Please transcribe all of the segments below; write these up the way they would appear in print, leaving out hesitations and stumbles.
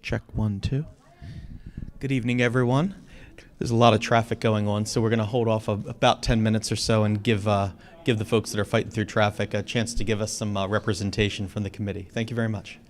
Check 1, 2. Good evening, everyone. There's a lot of traffic going on, so we're going to hold off about 10 minutes or so and give the folks that are fighting through traffic a chance to give us some representation from the committee. Thank you very much.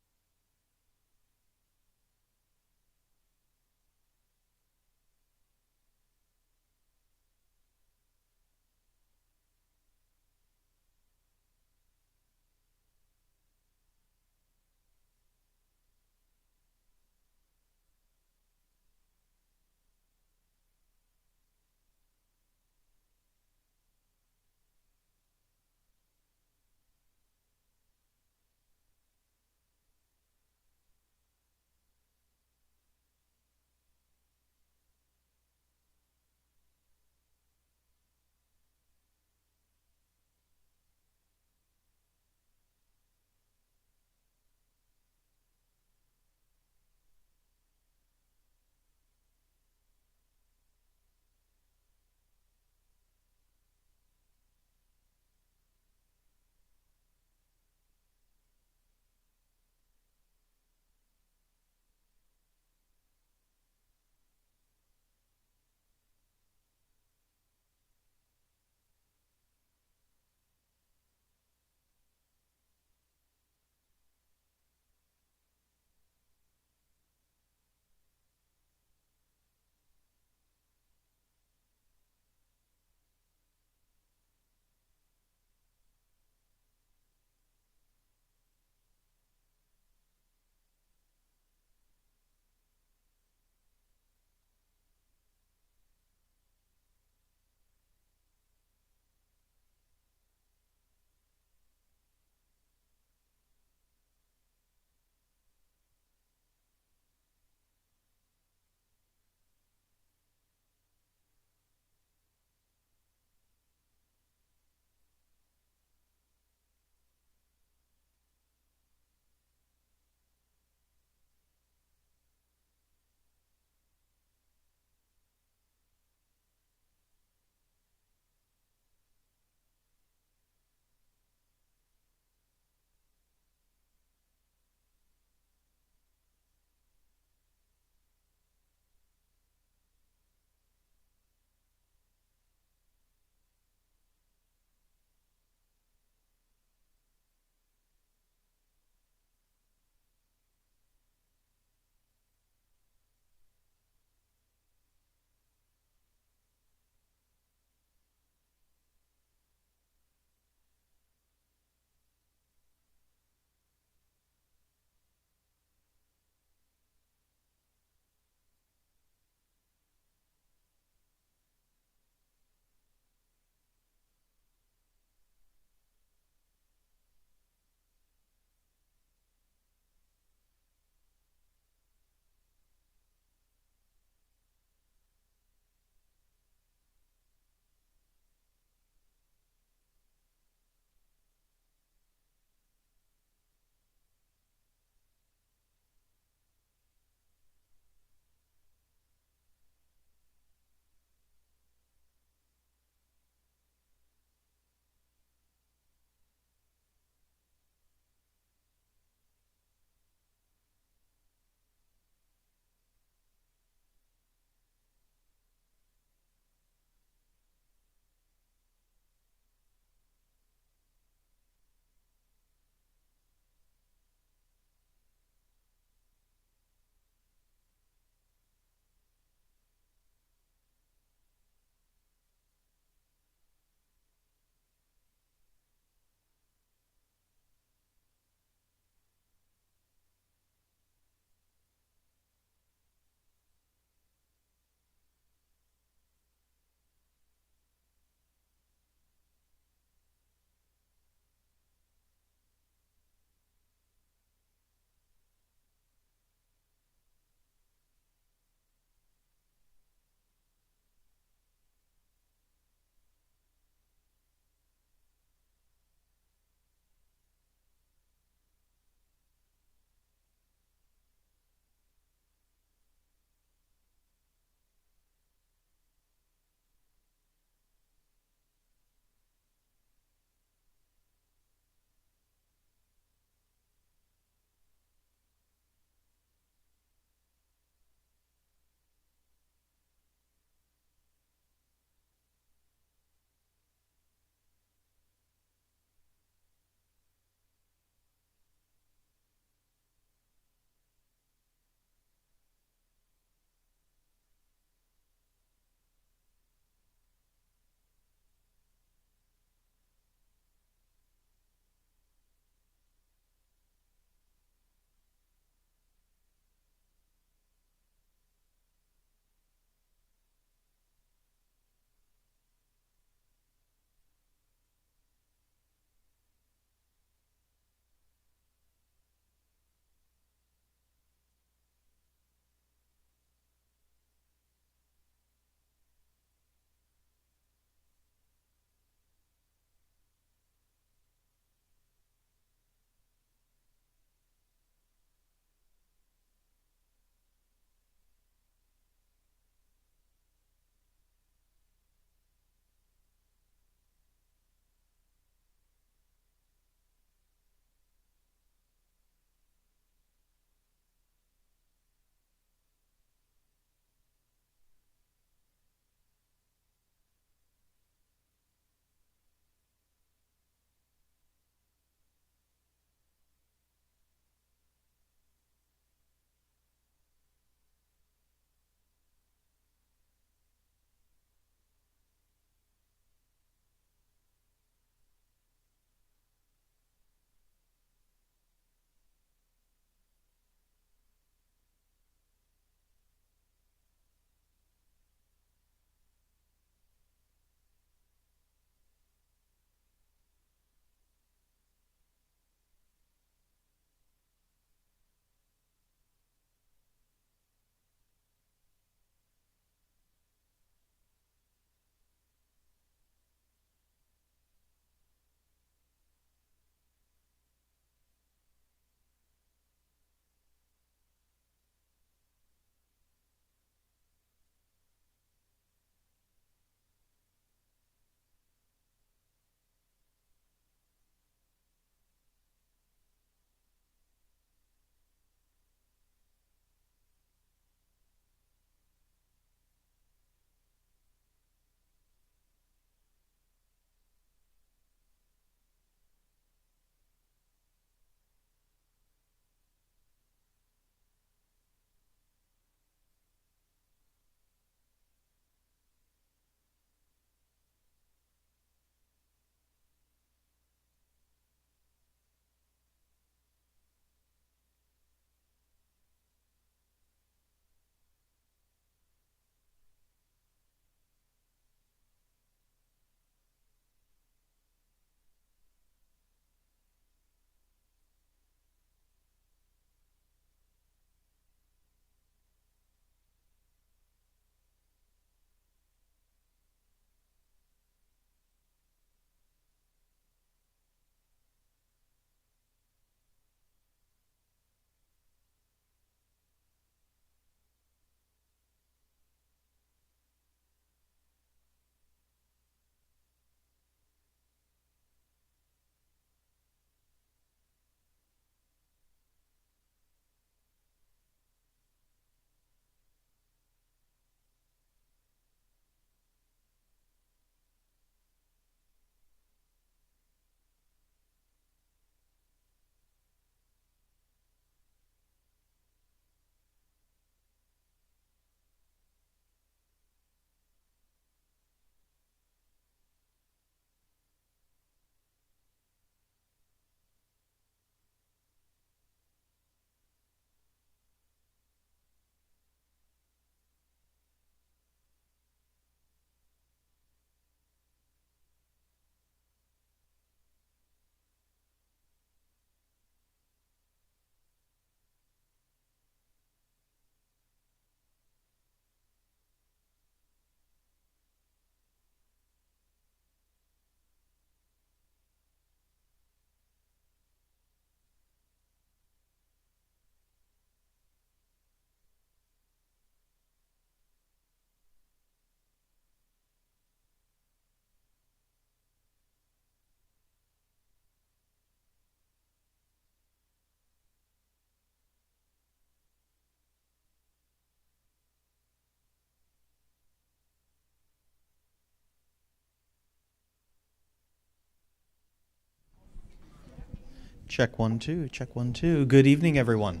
Check 1, 2, check 1, 2. Good evening, everyone.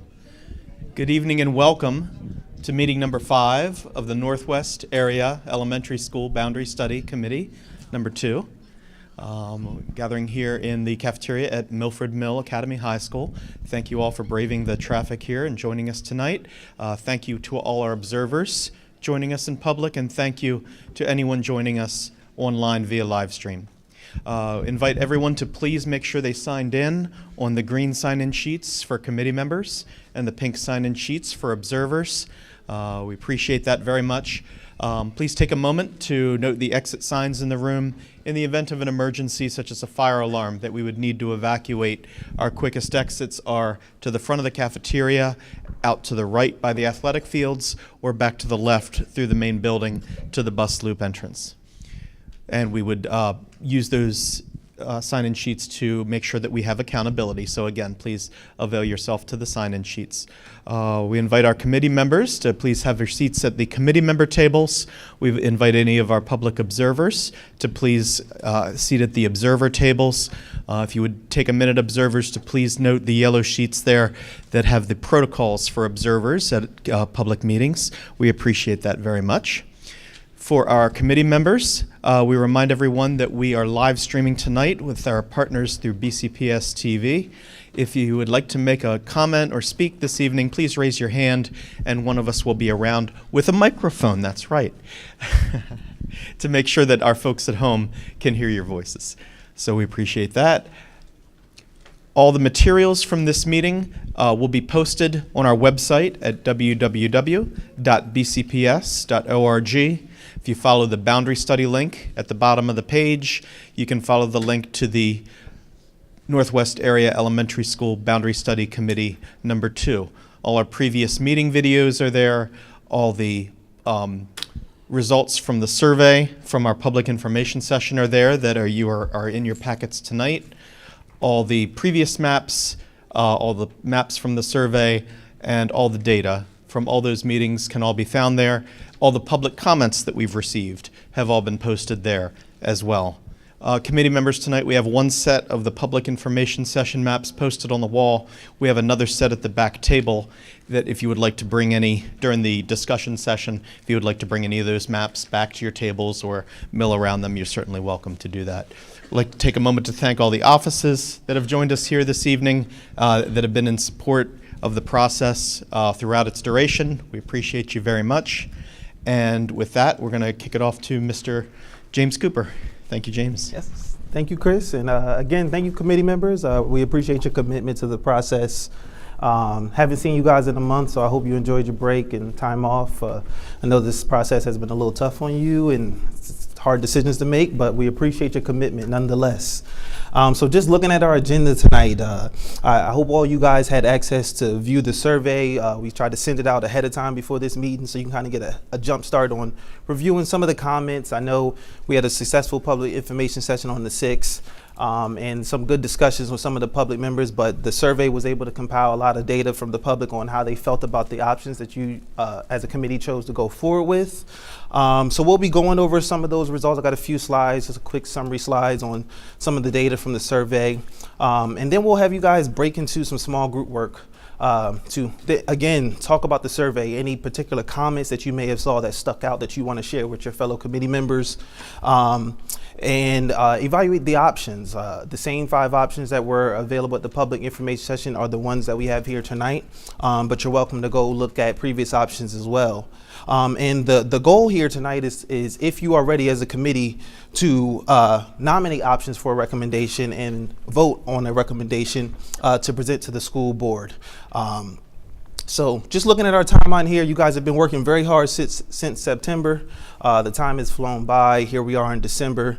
Good evening and welcome to meeting number 5 of the Northwest Area Elementary School Boundary Study Committee, number 2. Gathering here in the cafeteria at Milford Mill Academy High School. Thank you all for braving the traffic here and joining us tonight. Thank you to all our observers joining us in public, and thank you to anyone joining us online via live stream. Invite everyone to please make sure they signed in on the green sign-in sheets for committee members and the pink sign-in sheets for observers. We appreciate that very much. Please take a moment to note the exit signs in the room. In the event of an emergency, such as a fire alarm that we would need to evacuate, our quickest exits are to the front of the cafeteria, out to the right by the athletic fields, or back to the left through the main building to the bus loop entrance. And we would use those sign-in sheets to make sure that we have accountability. So again, please avail yourself to the sign-in sheets. We invite our committee members to please have your seats at the committee member tables. We invite any of our public observers to please seat at the observer tables. If you would take a minute, observers, to please note the yellow sheets there that have the protocols for observers at public meetings. We appreciate that very much. For our committee members, we remind everyone that we are live streaming tonight with our partners through BCPS-TV. If you would like to make a comment or speak this evening, please raise your hand and one of us will be around with a microphone, that's right, to make sure that our folks at home can hear your voices. So we appreciate that. All the materials from this meeting will be posted on our website at www.bcps.org. If you follow the boundary study link at the bottom of the page, you can follow the link to the Northwest Area Elementary School Boundary Study Committee number 2. All our previous meeting videos are there. All the results from the survey from our public information session are there that are in your packets tonight. All the previous maps, all the maps from the survey, and all the data from all those meetings can all be found there. All the public comments that we've received have all been posted there as well. Committee members, tonight we have one set of the public information session maps posted on the wall. We have another set at the back table that if you would like to bring any during the discussion session, if you would like to bring any of those maps back to your tables or mill around them, you're certainly welcome to do that. I'd like to take a moment to thank all the offices that have joined us here this evening that have been in support of the process throughout its duration. We appreciate you very much. And with that, we're going to kick it off to Mr. James Cooper. Thank you, James. Yes, thank you, Chris. And again, thank you, committee members. We appreciate your commitment to the process. Haven't seen you guys in a month, so I hope you enjoyed your break and time off. I know this process has been a little tough on you and it's hard decisions to make, but we appreciate your commitment nonetheless. So just looking at our agenda tonight, I hope all you guys had access to view the survey. We tried to send it out ahead of time before this meeting so you can kind of get a jump start on reviewing some of the comments. I know we had a successful public information session on the 6th. And some good discussions with some of the public members, but the survey was able to compile a lot of data from the public on how they felt about the options that you as a committee chose to go forward with. So we'll be going over some of those results. I got a few slides, just a quick summary slides on some of the data from the survey. And then we'll have you guys break into some small group work to again talk about the survey, any particular comments that you may have saw that stuck out that you want to share with your fellow committee members, and evaluate the options. The same 5 options that were available at the public information session are the ones that we have here tonight, but you're welcome to go look at previous options as well. And the goal here tonight is if you are ready as a committee to nominate options for a recommendation and vote on a recommendation to present to the school board. So just looking at our timeline here, you guys have been working very hard since September. The time has flown by. Here we are in December,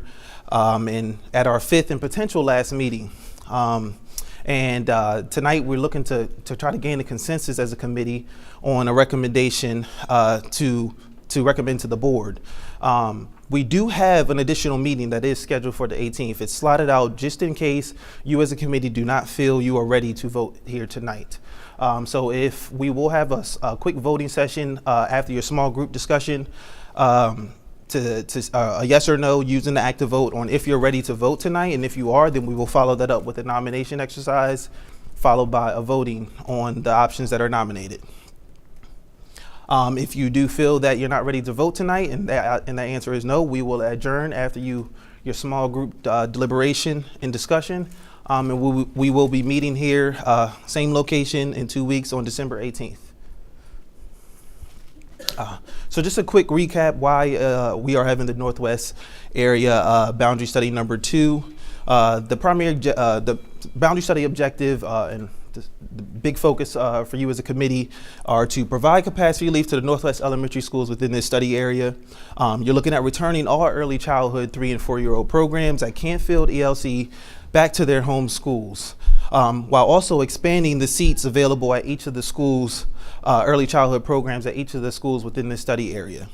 and at our 5th and potential last meeting. And tonight we're looking to try to gain a consensus as a committee on a recommendation to recommend to the board. We do have an additional meeting that is scheduled for the 18th. It's slotted out just in case you as a committee do not feel you are ready to vote here tonight. So if we will have a quick voting session after your small group discussion, a yes or no using the active vote on if you're ready to vote tonight. And if you are, then we will follow that up with a nomination exercise, followed by a voting on the options that are nominated. If you do feel that you're not ready to vote tonight and the answer is no, we will adjourn after your small group deliberation and discussion. And we will be meeting here, same location in 2 weeks on December 18th. So just a quick recap why we are having the Northwest Area Boundary Study number 2. The boundary study objective and the big focus for you as a committee are to provide capacity relief to the Northwest elementary schools within this study area. You're looking at returning all early childhood 3- and 4-year-old programs at Canfield ELC back to their home schools, while also expanding the seats available at each of the schools, early childhood programs at each of the schools within this study area.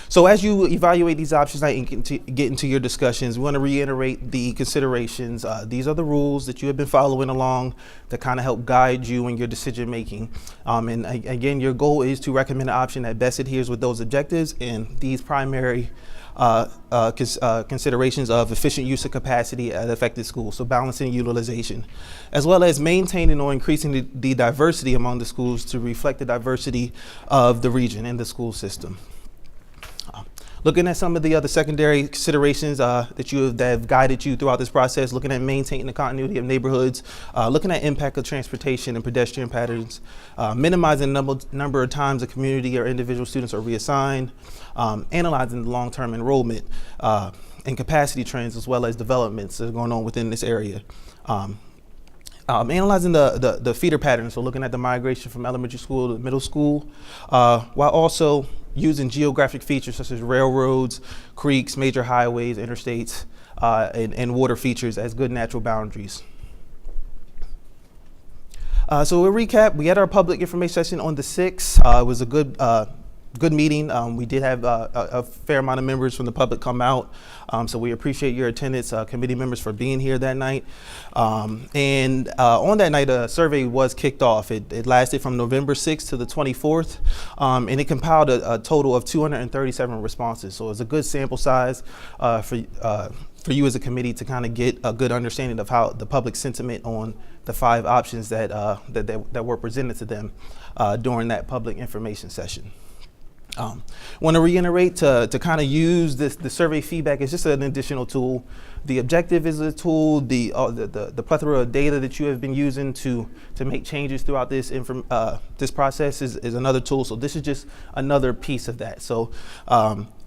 So as you evaluate these options and get into your discussions, we want to reiterate the considerations. These are the rules that you have been following along that kind of help guide you in your decision making. And again, your goal is to recommend an option that best adheres with those objectives and these primary considerations of efficient use of capacity at affected schools, so balancing utilization, as well as maintaining or increasing the diversity among the schools to reflect the diversity of the region and the school system. Looking at some of the other secondary considerations that have guided you throughout this process, looking at maintaining the continuity of neighborhoods, looking at impact of transportation and pedestrian patterns, minimizing the number of times a community or individual students are reassigned, analyzing the long-term enrollment and capacity trends as well as developments that are going on within this area. Analyzing the feeder patterns, so looking at the migration from elementary school to middle school, while also using geographic features such as railroads, creeks, major highways, interstates, and water features as good natural boundaries. So we'll recap. We had our public information session on the 6th. It was a good meeting. We did have a fair amount of members from the public come out. So we appreciate your attendance, committee members, for being here that night. And on that night, a survey was kicked off. It lasted from November 6th to the 24th, and it compiled a total of 237 responses. So it's a good sample size for you as a committee to kind of get a good understanding of how the public sentiment on the 5 options that were presented to them during that public information session. Want to reiterate to kind of use the survey feedback as just an additional tool. The objective is a tool. The plethora of data that you have been using to make changes throughout this process is another tool. So this is just another piece of that. So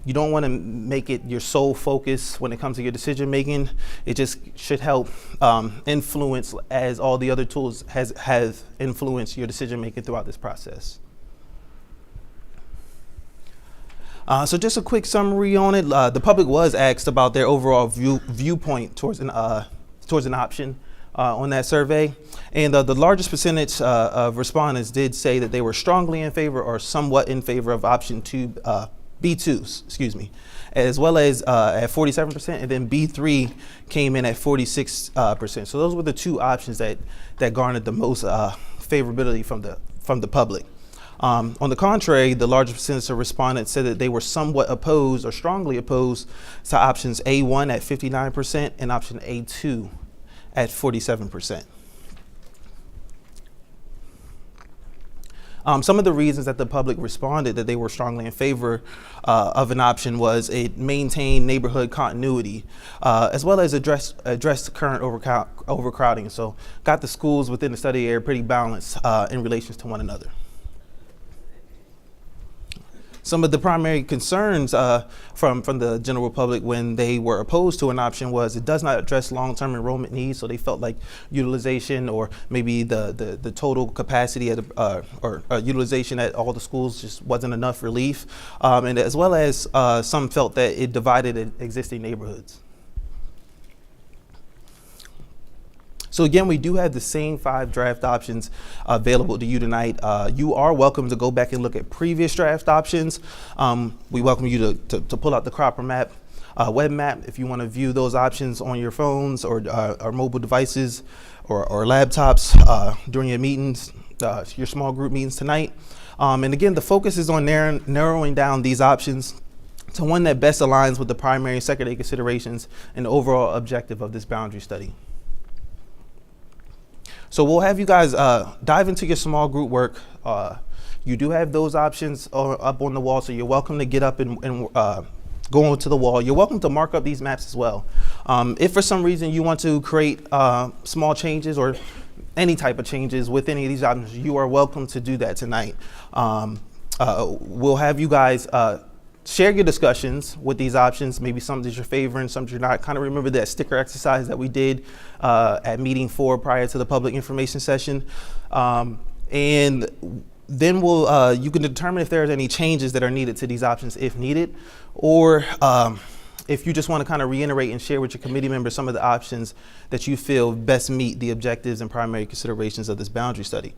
you don't want to make it your sole focus when it comes to your decision making. It just should help influence, as all the other tools have influenced your decision making throughout this process. So just a quick summary on it. The public was asked about their overall viewpoint towards an option on that survey. And the largest percentage of respondents did say that they were strongly in favor or somewhat in favor of option B2, as well as at 47%, and then B3 came in at 46%. So those were the 2 options that garnered the most favorability from the public. On the contrary, the largest percentage of respondents said that they were somewhat opposed or strongly opposed to options A1 at 59% and option A2 at 47%. Some of the reasons that the public responded that they were strongly in favor of an option was it maintained neighborhood continuity, as well as address the current overcrowding. So got the schools within the study area pretty balanced in relation to one another. Some of the primary concerns from the general public when they were opposed to an option was it does not address long-term enrollment needs. So they felt like utilization or maybe the total capacity or utilization at all the schools just wasn't enough relief. And as well as some felt that it divided existing neighborhoods. So again, we do have the same 5 draft options available to you tonight. You are welcome to go back and look at previous draft options. We welcome you to pull out the Cropper map, web map, if you want to view those options on your phones or mobile devices or laptops during your meetings. your small group meetings tonight. And again, the focus is on narrowing down these options to one that best aligns with the primary and secondary considerations and the overall objective of this boundary study. So we'll have you guys dive into your small group work. You do have those options up on the wall, so you're welcome to get up and go onto the wall. You're welcome to mark up these maps as well. If for some reason you want to create small changes or any type of changes with any of these options, you are welcome to do that tonight. We'll have you guys share your discussions with these options, maybe some that you're favoring, some that you're not. Kind of remember that sticker exercise that we did at meeting 4 prior to the public information session. And then you can determine if there's any changes that are needed to these options if needed, or if you just want to kind of reiterate and share with your committee members some of the options that you feel best meet the objectives and primary considerations of this boundary study.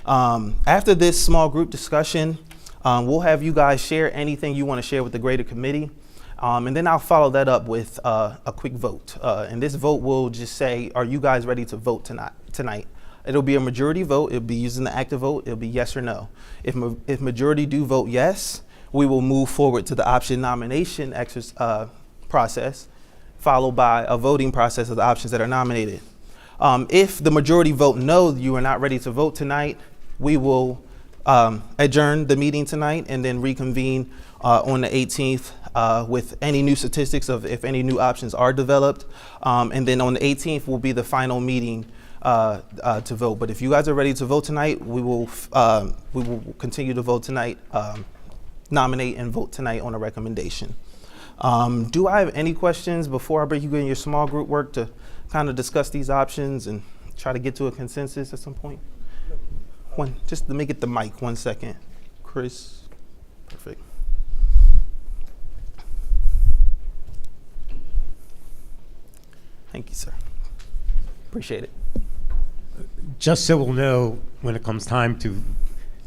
After this small group discussion, we'll have you guys share anything you want to share with the greater committee. And then I'll follow that up with a quick vote. And this vote will just say, are you guys ready to vote tonight? It'll be a majority vote. It'll be using the active vote. It'll be yes or no. If majority do vote yes, we will move forward to the option nomination process, followed by a voting process of the options that are nominated. If the majority vote no, you are not ready to vote tonight, we will adjourn the meeting tonight and then reconvene on the 18th with any new statistics of if any new options are developed. And then on the 18th will be the final meeting to vote. But if you guys are ready to vote tonight, we will continue to vote tonight, nominate and vote tonight on a recommendation. Do I have any questions before I bring you in your small group work to kind of discuss these options and try to get to a consensus at some point? Just let me get the mic 1 second. Chris, perfect. Thank you, sir. Appreciate it. Just so we'll know when it comes time to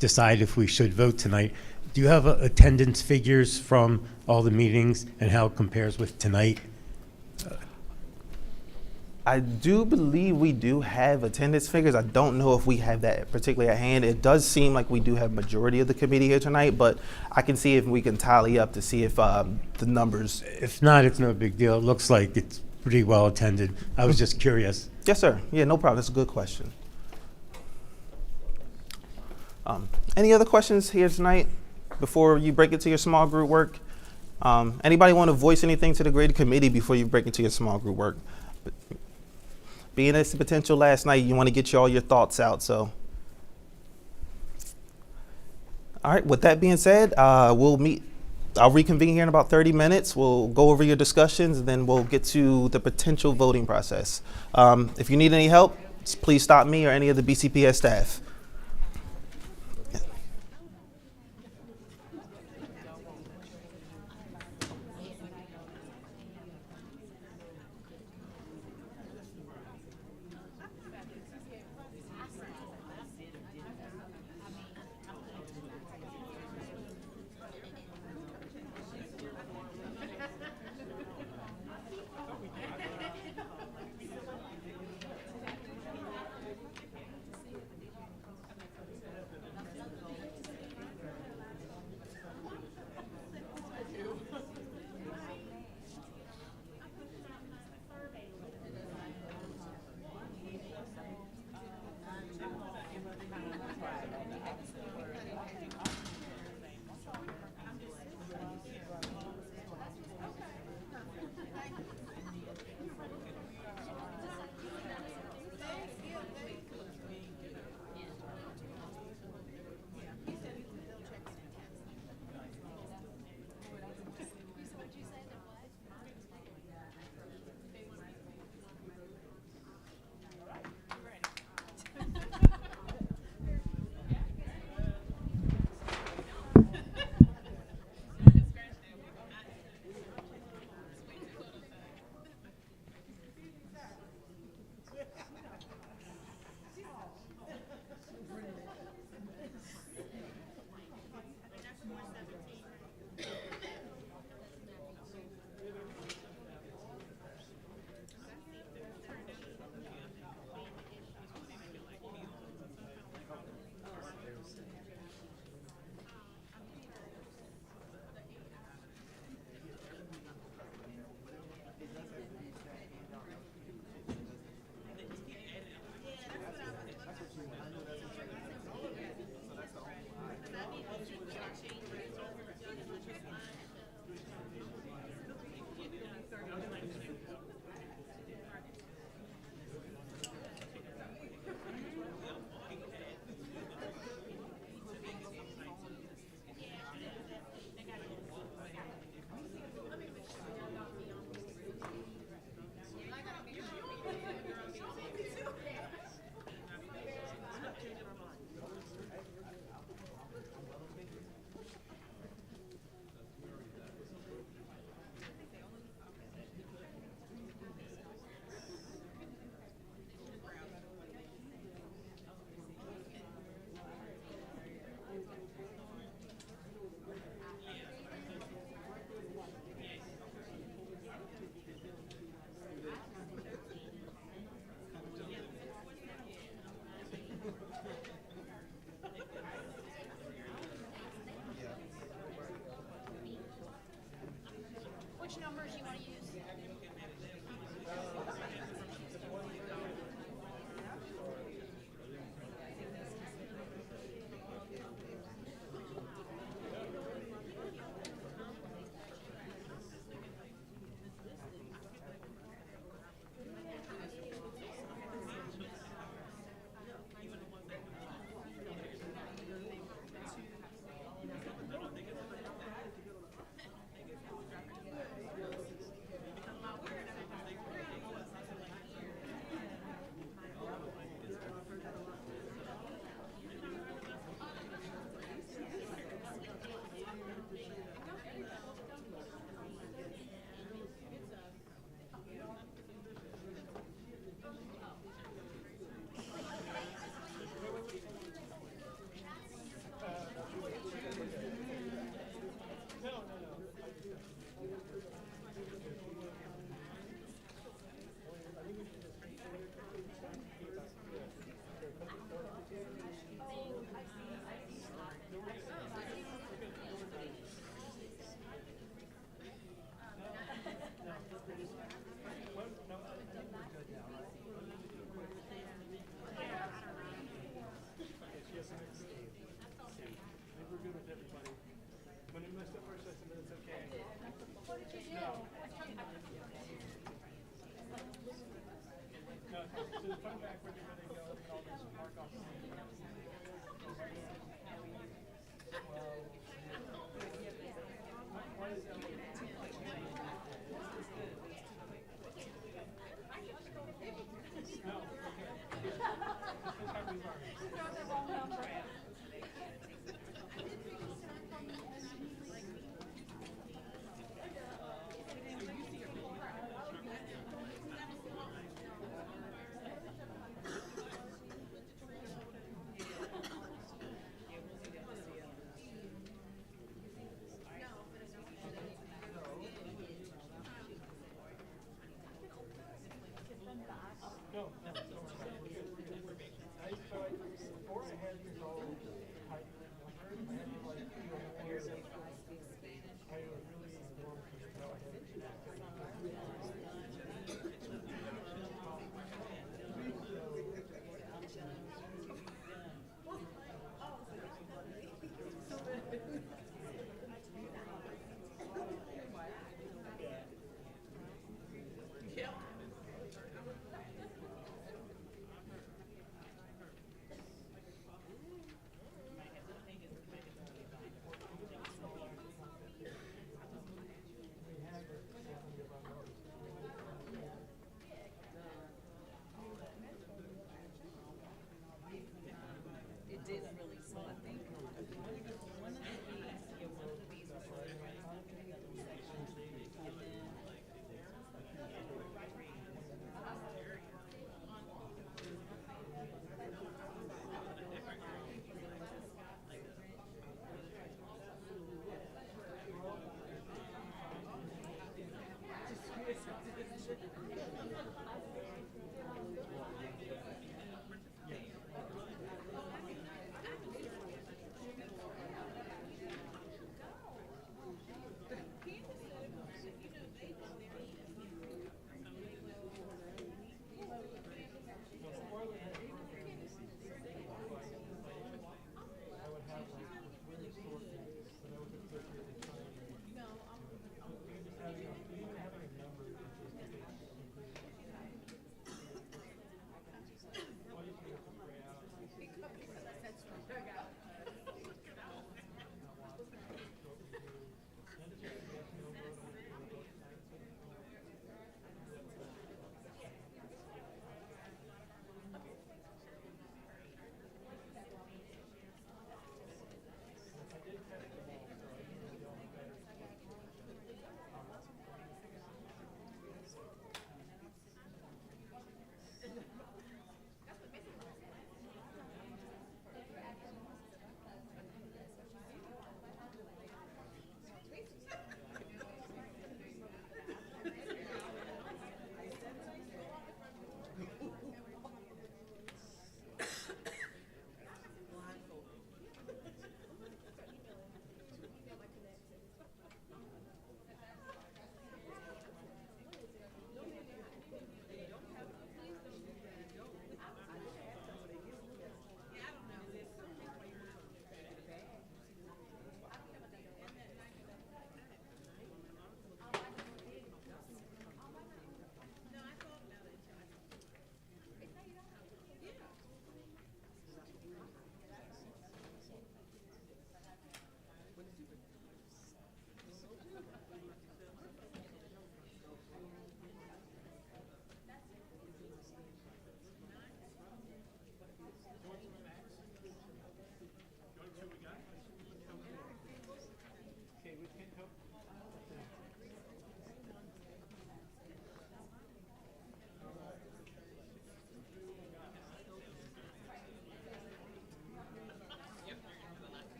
decide if we should vote tonight, do you have attendance figures from all the meetings and how it compares with tonight? I do believe we do have attendance figures. I don't know if we have that particularly at hand. It does seem like we do have majority of the committee here tonight, but I can see if we can tally up to see if the numbers. If not, it's no big deal. It looks like it's pretty well attended. I was just curious. Yes, sir. Yeah, no problem. That's a good question. Any other questions here tonight before you break into your small group work? Anybody want to voice anything to the greater committee before you break into your small group work? Being as the potential last night, you want to get all your thoughts out. So, all right. With that being said, we'll meet. I'll reconvene here in about 30 minutes. We'll go over your discussions, and then we'll get to the potential voting process. If you need any help, please stop me or any of the BCPS staff.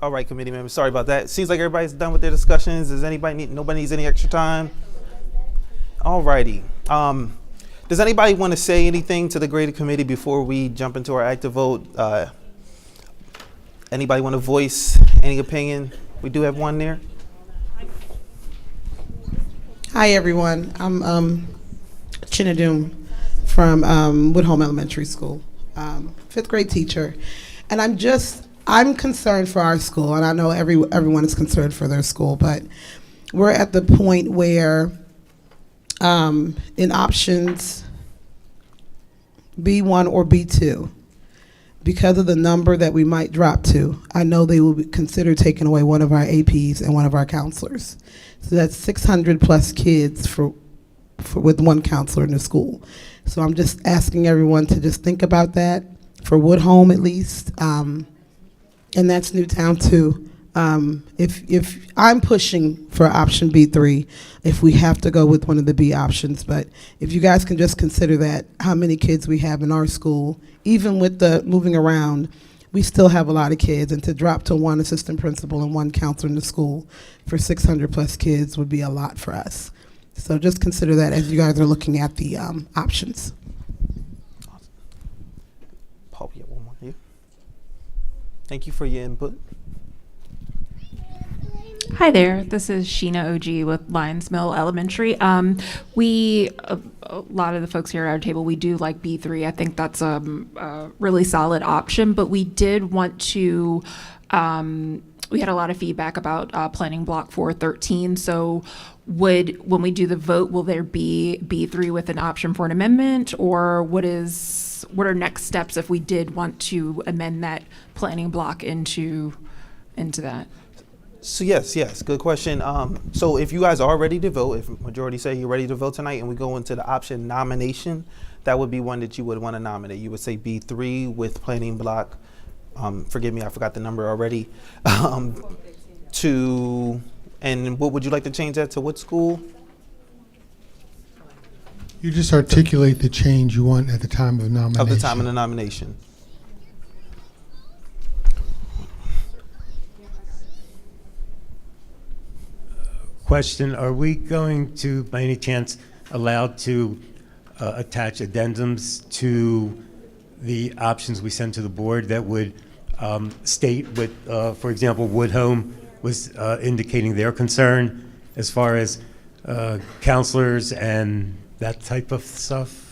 All right, committee members, sorry about that. Seems like everybody's done with their discussions. Does nobody needs any extra time? All righty. Does anybody want to say anything to the greater committee before we jump into our active vote? Anybody want to voice any opinion? We do have one there. Hi, everyone. I'm Chinadum from Woodhome Elementary School, fifth grade teacher. And I'm concerned for our school, and I know everyone is concerned for their school, but we're at the point where in options B1 or B2, because of the number that we might drop to, I know they will consider taking away one of our APs and one of our counselors. So that's 600 plus kids with one counselor in the school. So I'm just asking everyone to just think about that for Woodhome at least, and that's Newtown too. If I'm pushing for option B3, if we have to go with one of the B options, but if you guys can just consider that, how many kids we have in our school, even with the moving around, we still have a lot of kids, and to drop to one assistant principal and one counselor in the school for 600 plus kids would be a lot for us. So just consider that as you guys are looking at the options. Paul, we have one more here. Thank you for your input. Hi there, this is Sheena OG with Lyons Mill Elementary. A lot of the folks here at our table, we do like B3. I think that's a really solid option, but we did want to, we had a lot of feedback about planning block 413. So when we do the vote, will there be B3 with an option for an amendment, or what are next steps if we did want to amend that planning block into that? So yes, good question. So if you guys are ready to vote, if majority say you're ready to vote tonight, and we go into the option nomination, that would be one that you would want to nominate. You would say B3 with planning block. Forgive me, I forgot the number already. And what would you like to change that to? What school? You just articulate the change you want at the time of nomination. Of the time of the nomination. Question, are we going to, by any chance, allowed to attach addendums to the options we send to the board that would state what, for example, Woodhome was indicating their concern as far as counselors and that type of stuff?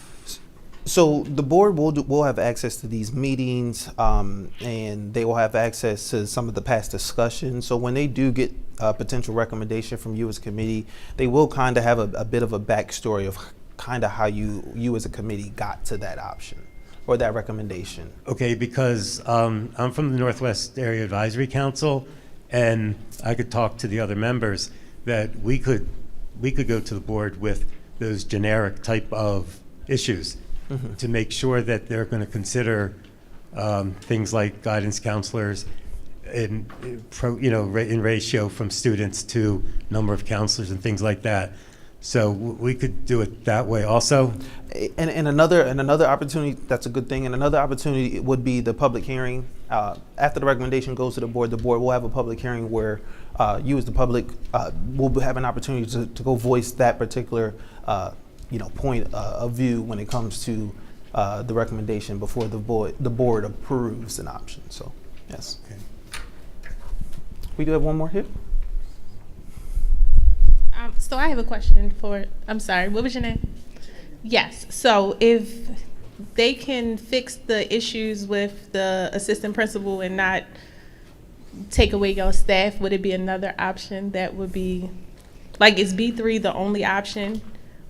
So the board will have access to these meetings, and they will have access to some of the past discussions. So when they do get a potential recommendation from you as a committee, they will kind of have a bit of a backstory of kind of how you as a committee got to that option or that recommendation. Okay, because I'm from the Northwest Area Advisory Council, and I could talk to the other members that we could go to the board with those generic type of issues. Mm-hmm. To make sure that they're going to consider things like guidance counselors in ratio from students to number of counselors and things like that. So we could do it that way also. And another opportunity, that's a good thing. And another opportunity would be the public hearing. After the recommendation goes to the board will have a public hearing where you as the public will have an opportunity to go voice that particular point of view when it comes to the recommendation before the board approves an option. So, yes. Okay. We do have one more here. So I have a question I'm sorry, what was your name? Yes, so if they can fix the issues with the assistant principal and not take away your staff, would it be another option that would be, like, is B3 the only option?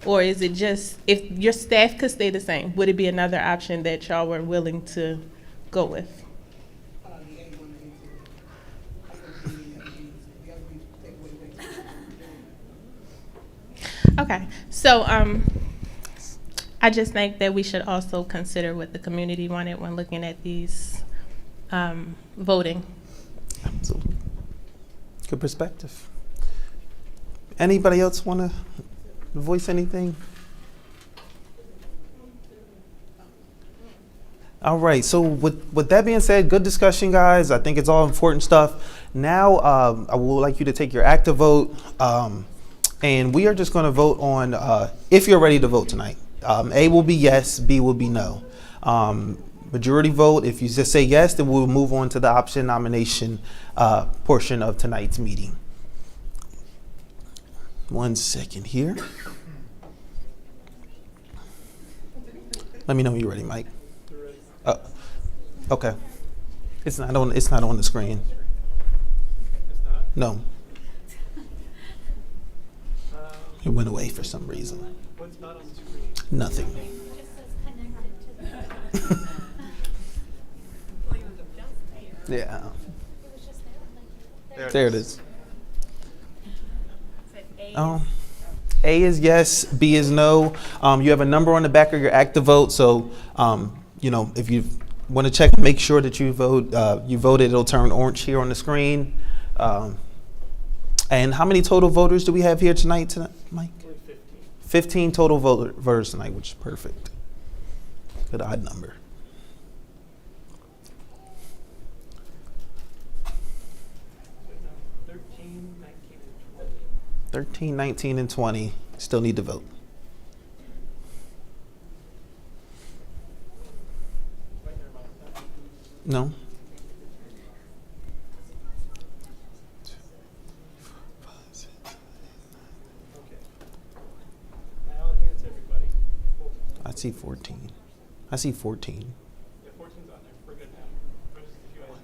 Or is it just, if your staff could stay the same, would it be another option that y'all were willing to go with? Okay, so I just think that we should also consider what the community wanted when looking at these voting. Absolutely. Good perspective. Anybody else want to voice anything? All right, so with that being said, good discussion, guys. I think it's all important stuff. Now, I would like you to take your active vote, and we are just going to vote on if you're ready to vote tonight. A will be yes, B will be no. Majority vote, if you just say yes, then we'll move on to the option nomination portion of tonight's meeting. 1 second here. Let me know when you're ready, Mike. Okay. It's not on the screen. No. It went away for some reason. What's not on the screen? Nothing. Yeah. There it is. A is yes, B is no. You have a number on the back of your active vote, so if you want to check, make sure that you voted. It'll turn orange here on the screen. And how many total voters do we have here tonight, Mike? 15 total voters tonight, which is perfect. Good odd number. 13, 19, and 20 still need to vote. No? I see 14. I see 14. Yeah, 14's on there. We're good now. There's just a few items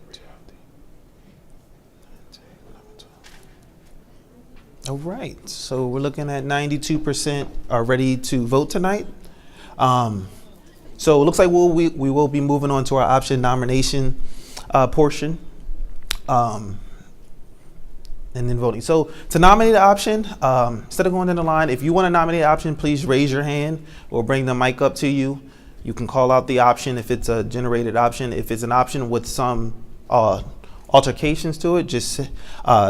to All right, so we're looking at 92% are ready to vote tonight. So it looks like we will be moving on to our option nomination portion, and then voting. So to nominate an option, instead of going down the line, if you want to nominate an option, please raise your hand. We'll bring the mic up to you. You can call out the option if it's a generated option. If it's an option with some altercations to it, just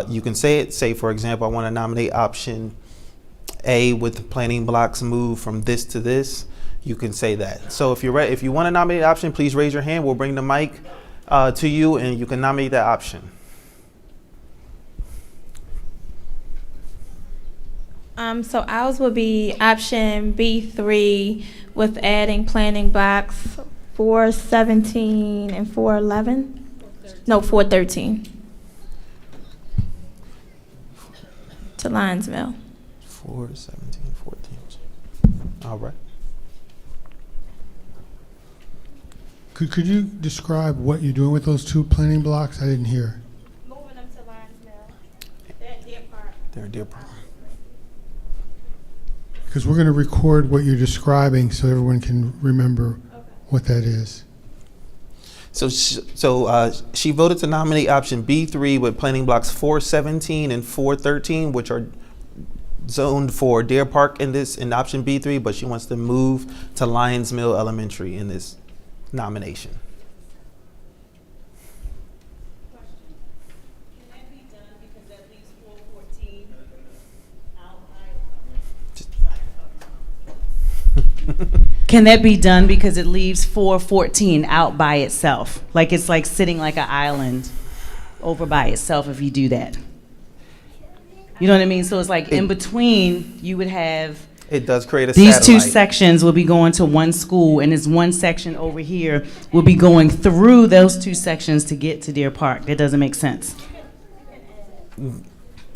you can say it. Say, for example, I want to nominate option A with planning blocks move from this to this. You can say that. So if you're ready, if you want to nominate an option, please raise your hand. We'll bring the mic to you, and you can nominate that option. So ours would be option B3 with adding planning blocks 417 and 411. No, 413 to Lionsville. 417, 14. All right. Could you describe what you're doing with those 2 planning blocks? I didn't hear. Moving them to Lionsville. They're at Deer Park. They're Deer Park. Because we're going to record what you're describing so everyone can remember what that is. So she voted to nominate option B3 with planning blocks 417 and 413, which are zoned for Deer Park in option B3, but she wants to move to Lyons Mill Elementary in this nomination. Can that be done because that leaves 414 out? Can that be done because it leaves 414 out by itself? Like it's like sitting like an island over by itself if you do that. You know what I mean? So it's like in between you would have It does create a these satellite. 2 sections will be going to one school, and this one section over here will be going through those 2 sections to get to Deer Park. That doesn't make sense.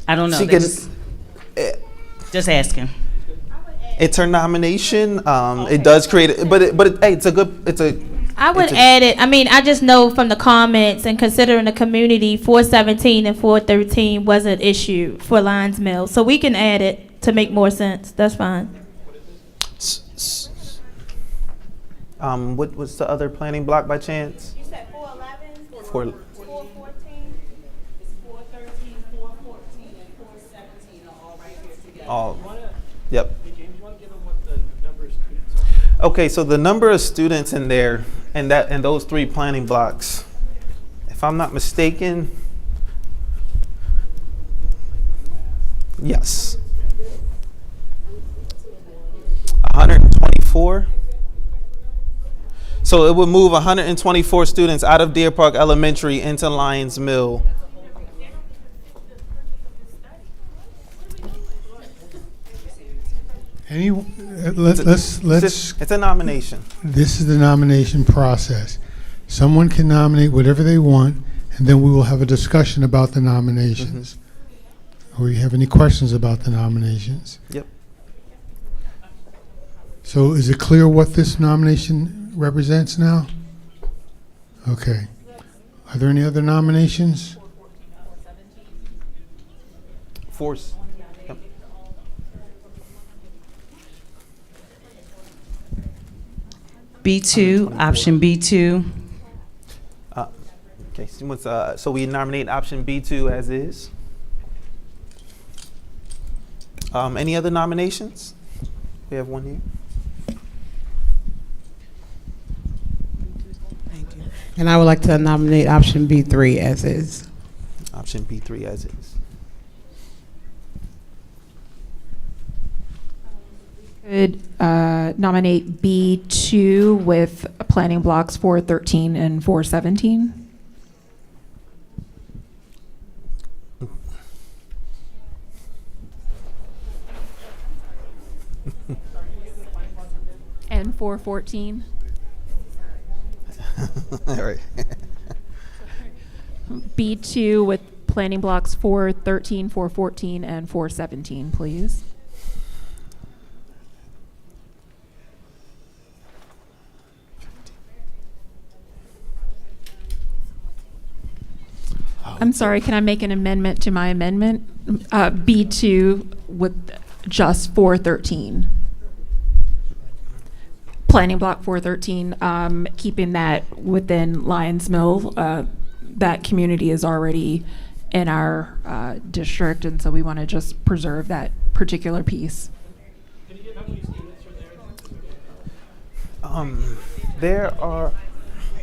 I don't know. She can- Just asking. It's her nomination. It does create, hey, it's a good. I would add it. I mean, I just know from the comments and considering the community, 417 and 413 was an issue for Lyons Mill. So we can add it to make more sense. That's fine. What was the other planning block by chance? You said 411? 414 is 413, 414, and 417 are all right here together. All. Yep. Hey, James, you want to give them what the number of students are? Okay, so the number of students in there and those 3 planning blocks, if I'm not mistaken, yes, 124. So it would move 124 students out of Deer Park Elementary into Lyons Mill. Let's. It's a nomination. This is the nomination process. Someone can nominate whatever they want, and then we will have a discussion about the nominations. Or you have any questions about the nominations? Yep. So is it clear what this nomination represents now? Okay. Are there any other nominations? Force. Yep. B2, option B2. Okay. So we nominate option B2 as is. Any other nominations? We have one here. Thank you. And I would like to nominate option B3 as is. Option B3 as is. Could nominate B2 with planning blocks 413 and 417. And 414. All right. B2 with planning blocks 413, 414, and 417, please. I'm sorry, can I make an amendment to my amendment? B2 with just 413. Planning block 413, keeping that within Lyons Mill. That community is already in our district, and so we want to just preserve that particular piece. Can you give how many students are there? There are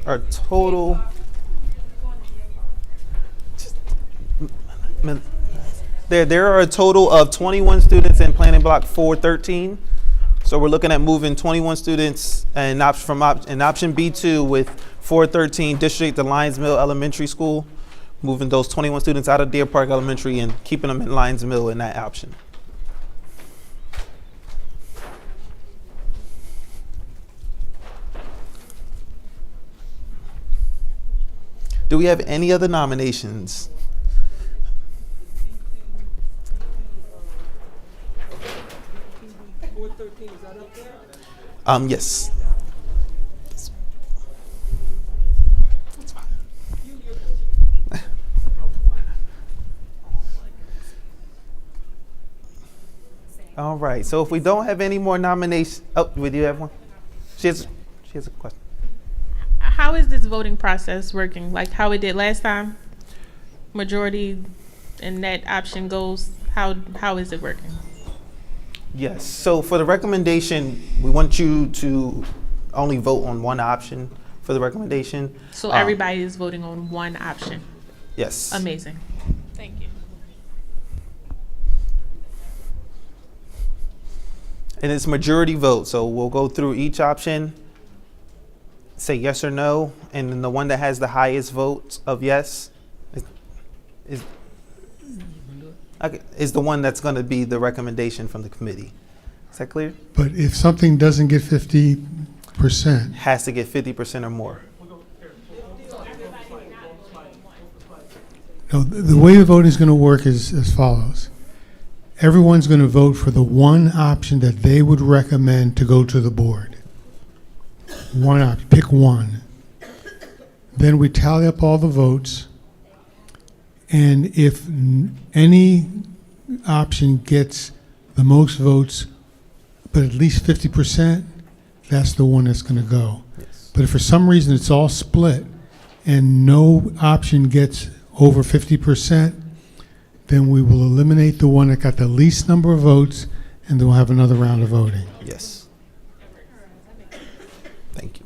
a total. There are a total of 21 students in planning block 413. So we're looking at moving 21 students and option B2 with 413 district to Lyons Mill Elementary School, moving those 21 students out of Deer Park Elementary and keeping them in Lyons Mill in that option. Do we have any other nominations? Yes. That's fine. All right. So if we don't have any more nominations, oh, we do have one. She has a question. How is this voting process working? Like how it did last time? Majority and that option goes. How is it working? Yes. So for the recommendation, we want you to only vote on one option for the recommendation. So everybody is voting on one option. Yes. Amazing. Thank you. And it's majority vote. So we'll go through each option, say yes or no, and then the one that has the highest votes of yes is the one that's going to be the recommendation from the committee. Is that clear? But if something doesn't get 50%, Has to get 50% or more. no, the way the voting is going to work is as follows. Everyone's going to vote for the one option that they would recommend to go to the board. One option, pick one. Then we tally up all the votes, and if any option gets the most votes, but at least 50%, that's the one that's going to go. Yes. But if for some reason it's all split and no option gets over 50%, then we will eliminate the one that got the least number of votes, and then we'll have another round of voting. Yes. Thank you.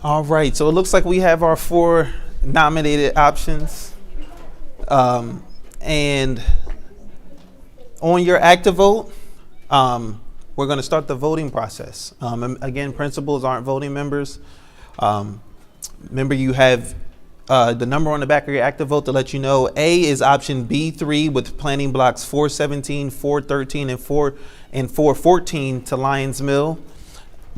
All right, so it looks like we have our 4 nominated options. And On your active vote, we're going to start the voting process. And again, principals aren't voting members. Remember, you have the number on the back of your active vote to let you know. A is option B3 with planning blocks 417, 413, and 414 to Lyons Mill.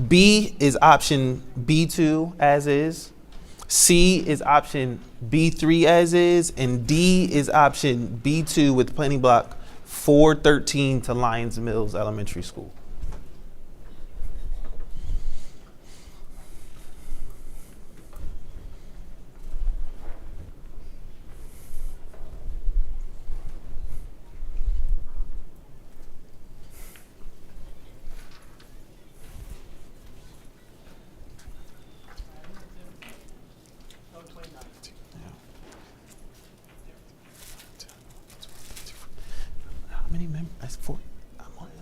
B is option B2 as is. C is option B3 as is. And D is option B2 with planning block 413 to Lyons Mills Elementary School. How many members? That's 4. I'm on that.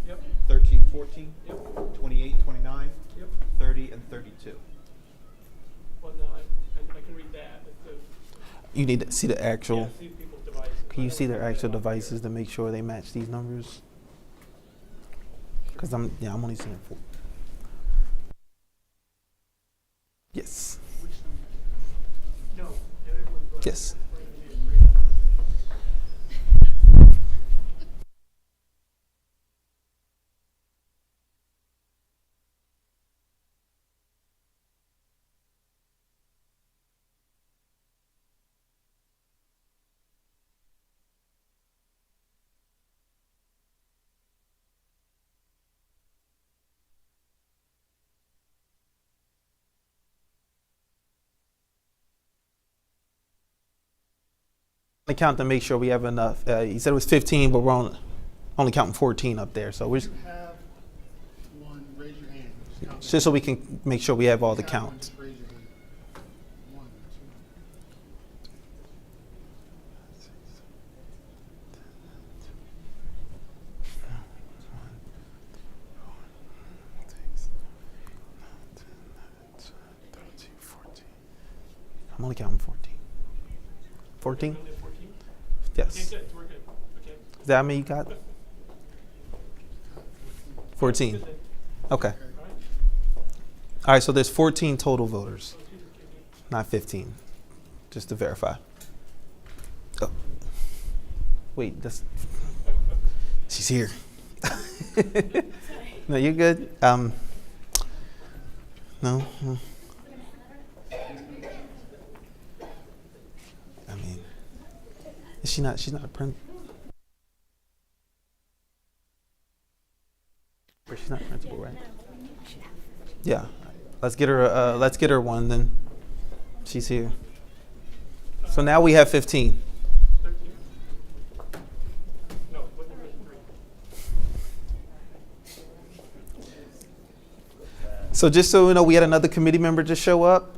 Yep. 13, 14, yep. 28, 29, yep. 30, and 32. Well, no, I can read that. You need to see the actual. Yeah, see people's devices. Can you see their actual devices to make sure they match these numbers? Because I'm only seeing 4. Yes. No, everyone's Yes. Count to make sure we have enough. You said it was 15, but we're only counting 14 up there. So we're You have one, raise your hand. just so we can make sure we have all the counts. Raise your hand. 1, 2. I'm only counting 14. 14? Yes. Okay, good. We're good. Okay. Is that how many you got? 14. Okay. All right, so there's 14 total voters, not 15, just to verify. Oh. Wait, she's here. No, you're good. No. I mean, she's not a prin. She's not a principal, right? Yeah. Let's get her one then. She's here. So now we have 15. 13. No, what number is 3? So just so you know, we had another committee member just show up.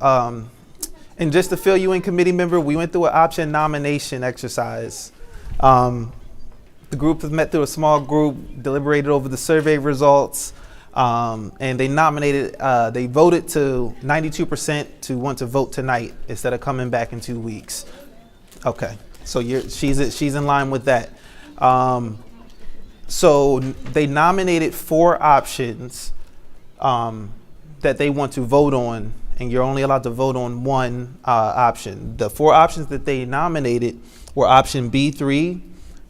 And just to fill you in, committee member, we went through an option nomination exercise. The group has met through a small group, deliberated over the survey results, and they nominated, they voted to 92% to want to vote tonight instead of coming back in 2 weeks. Okay, so she's in line with that. So they nominated 4 options that they want to vote on, and you're only allowed to vote on one option. The 4 options that they nominated were option B3,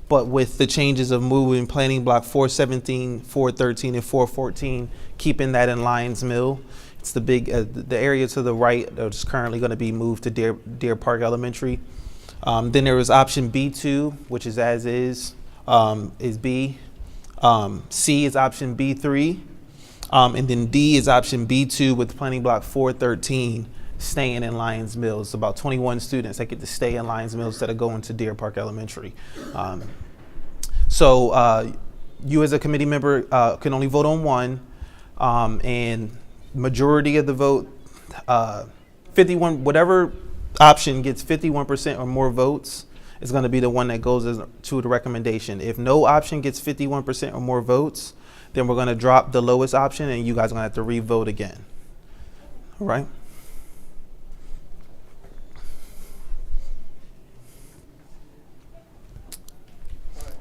but with the changes of moving planning block 417, 413, and 414, keeping that in Lyons Mill. It's the big, the area to the right that's currently going to be moved to Deer Park Elementary. Then there was option B2, which is as is B. C is option B3. And then D is option B2 with planning block 413 staying in Lyons Mills. About 21 students that get to stay in Lyons Mills instead of going to Deer Park Elementary. So you as a committee member can only vote on one, and majority of the vote, 51, whatever option gets 51% or more votes is going to be the one that goes to the recommendation. If no option gets 51% or more votes, then we're going to drop the lowest option and you guys are going to have to re-vote again. All right?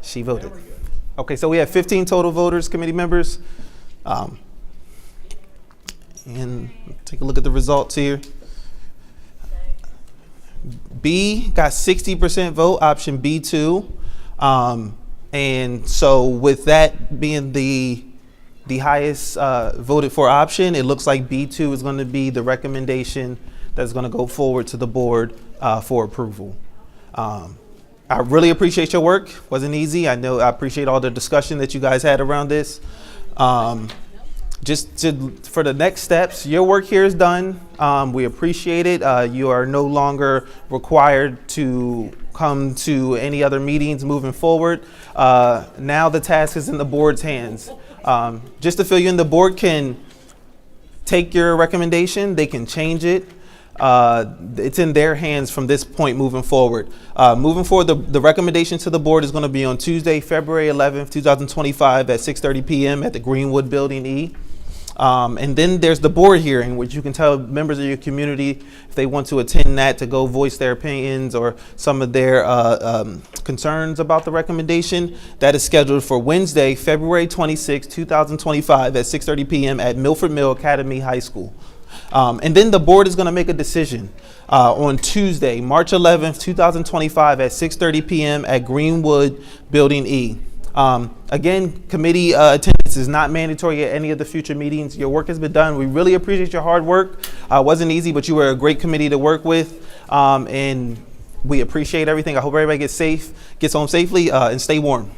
She voted. Okay, so we have 15 total voters, committee members. And take a look at the results here. B got 60% vote, option B2. And so with that being the highest voted for option, it looks like B2 is going to be the recommendation that's going to go forward to the board for approval. I really appreciate your work. Wasn't easy. I appreciate all the discussion that you guys had around this. For the next steps, your work here is done. We appreciate it. You are no longer required to come to any other meetings moving forward. Now the task is in the board's hands. Just to fill you in, the board can take your recommendation. They can change it. It's in their hands from this point moving forward. Moving forward, the recommendation to the board is going to be on Tuesday, February 11th, 2025 at 6:30 p.m. at the Greenwood Building E. And then there's the board hearing, which you can tell members of your community if they want to attend that to go voice their opinions or some of their concerns about the recommendation. That is scheduled for Wednesday, February 26, 2025 at 6:30 p.m. at Milford Mill Academy High School. And then the board is going to make a decision on Tuesday, March 11th, 2025 at 6:30 p.m. at Greenwood Building E. Again, committee attendance is not mandatory at any of the future meetings. Your work has been done. We really appreciate your hard work. It wasn't easy, but you were a great committee to work with. And we appreciate everything. I hope everybody gets home safely, and stay warm.